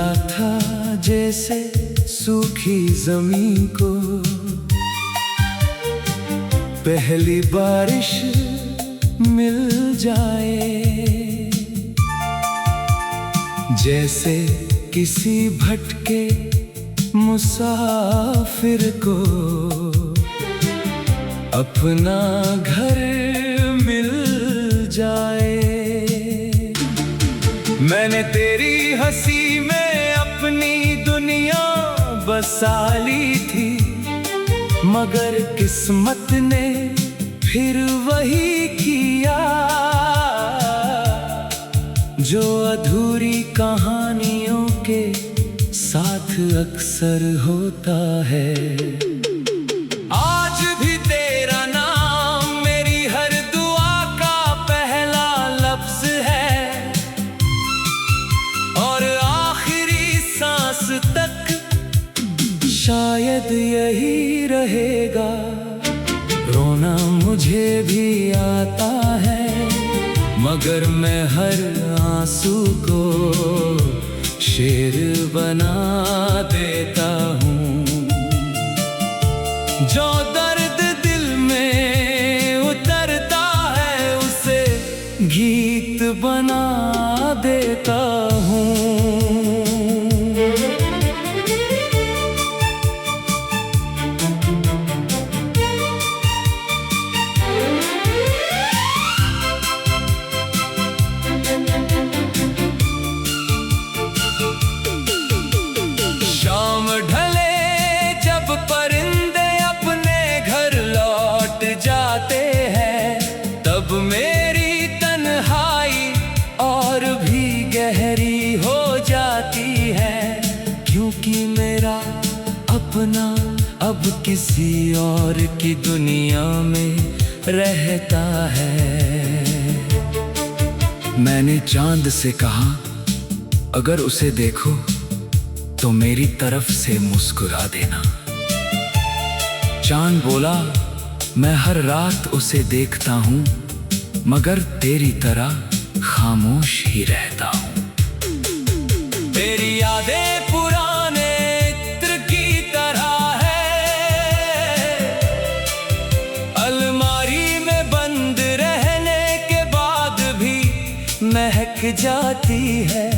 मिला था जैसे सूखी जमीन को पहली बारिश मिल जाए, जैसे किसी भटके मुसाफिर को अपना घर मिल जाए। मैंने तेरी हंसी में अपनी दुनिया बसा ली थी, मगर किस्मत ने फिर वही किया जो अधूरी कहानियों के साथ अक्सर होता है। आज भी तेरा नाम मेरी हर दुआ का पहला लफ्ज है, और आखिरी सांस तक शायद यही रहेगा। रोना मुझे भी आता है, मगर मैं हर आंसू को शेर बना देता हूँ। जो दर्द दिल में उतरता है उसे गीत बना देता हूँ। तब मेरी तन्हाई और भी गहरी हो जाती है, क्योंकि मेरा अपना अब किसी और की दुनिया में रहता है। मैंने चांद से कहा, अगर उसे देखो तो मेरी तरफ से मुस्कुरा देना। चांद बोला, मैं हर रात उसे देखता हूँ, मगर तेरी तरह खामोश ही रहता हूँ। तेरी यादें पुराने इत्र की तरह है, अलमारी में बंद रहने के बाद भी महक जाती है।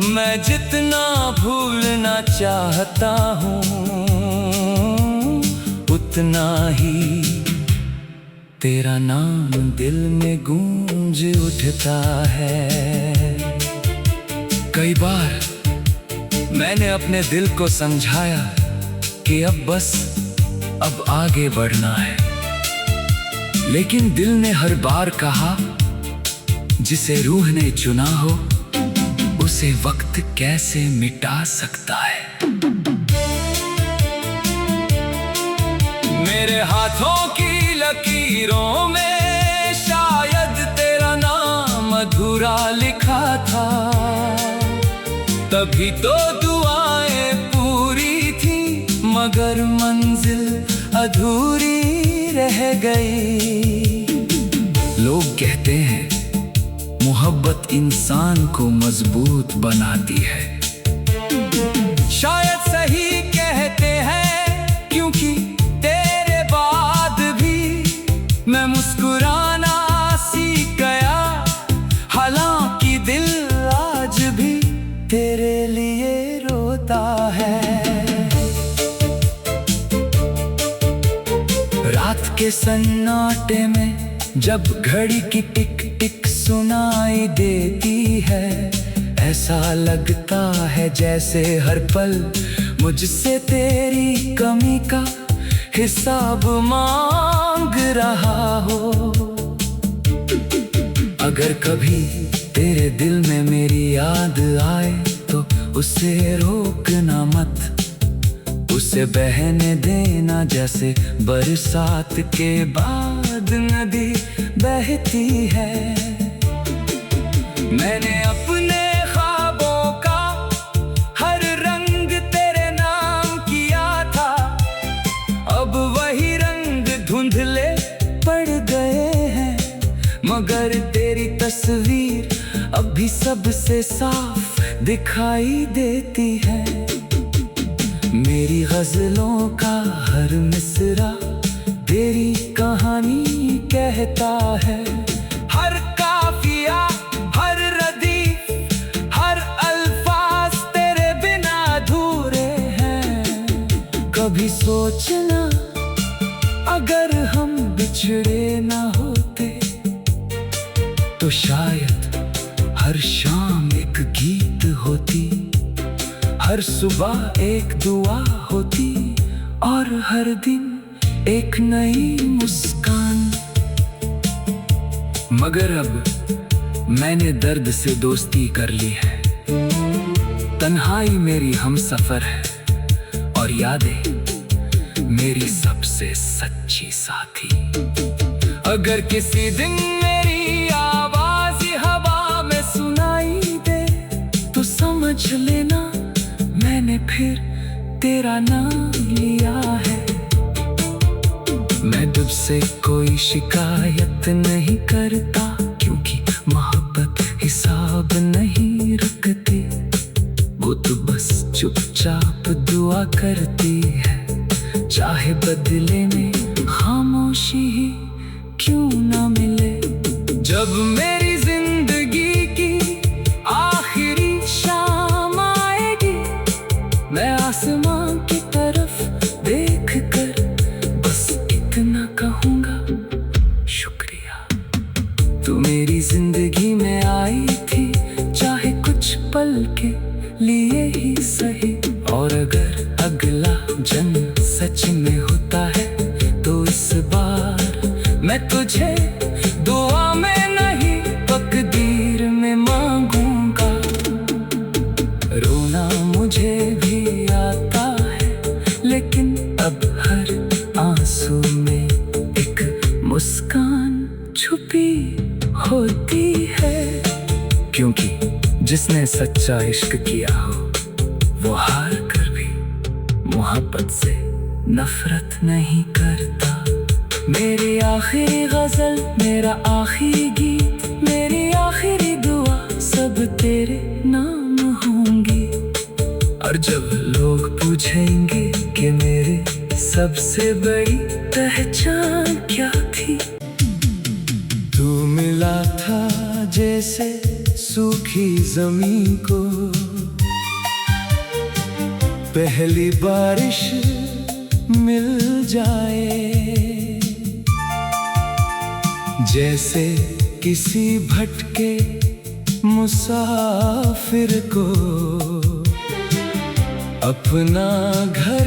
मैं जितना भूलना चाहता हूँ उतना ही तेरा नाम दिल में गूंज उठता है। कई बार मैंने अपने दिल को समझाया कि अब आगे बढ़ना है, लेकिन दिल ने हर बार कहा, जिसे रूह ने चुना हो उसे वक्त कैसे मिटा सकता है। मेरे हाथों की लकीरों में शायद तेरा नाम अधूरा लिखा था, तभी तो दुआएं पूरी थी, मगर मंजिल अधूरी रह गई। लोग कहते हैं मोहब्बत इंसान को मजबूत बनाती है। शायद सही कहते हैं, क्योंकि तेरे बाद भी मैं मुस्कुराना सीख गया। हालांकि दिल आज भी तेरे लिए रोता है। रात के सन्नाटे में जब घड़ी की टिक टिक सुनाई देती है, ऐसा लगता है जैसे हर पल मुझसे तेरी कमी का हिसाब मांग रहा हो। अगर कभी तेरे दिल में मेरी याद आए तो उसे रोकना मत, उसे बहने देना जैसे बरसात के बाद नदी बहती है। मैंने अपने ख्वाबों का हर रंग तेरे नाम किया था, अब वही रंग धुंधले पड़ गए हैं, मगर तेरी तस्वीर अब भी सबसे साफ दिखाई देती है। मेरी गजलों का हर मिसरा तेरी कहानी कहता है। हर काफिया, हर रदीफ, हर अल्फाज तेरे बिना अधूरे हैं। कभी सोचना अगर हम बिछड़े ना होते तो शायद हर शाम एक गीत होती, हर सुबह एक दुआ होती और हर दिन एक नई मुस्कान। मगर अब मैंने दर्द से दोस्ती कर ली है। तन्हाई मेरी हमसफर है और यादें मेरी सबसे सच्ची साथी। अगर किसी दिन मेरी आवाज हवा में सुनाई दे तो समझ लेना मैंने फिर तेरा नाम लिया है। मैं तुझसे कोई शिकायत नहीं करता, क्योंकि मोहब्बत हिसाब नहीं रखती। वो तो बस चुपचाप दुआ करती है, चाहे बदले में खामोशी ही क्यों ना मिले। जब मेरी जिंदगी की आखिरी शाम आएगी, मैं आसमां की तरफ देख कर बस इतना कहूँगा, शुक्रिया तू मेरी जिंदगी में आई थी, चाहे कुछ पल के लिए ही सही। और अगर अगला जन्म सच में होता है तो इस बार मैं तुझे दुआ में नहीं तकदीर में मांगूंगा। रोना मुझे भी आता है, लेकिन अब हर आंसू में एक मुस्कान छुपी होती है। क्योंकि जिसने सच्चा इश्क किया हो वो हार कर भी मोहब्बत से नफरत नहीं करता। मेरी आखिरी गजल, मेरा आखिरी गीत, मेरी आखिरी दुआ सब तेरे नाम होंगी। और जब लोग पूछेंगे कि मेरे सबसे बड़ी पहचान क्या थी, तू मिला था जैसे सूखी जमीन को पहली बारिश मिल जाए। जैसे किसी भटके मुसाफिर को अपना घर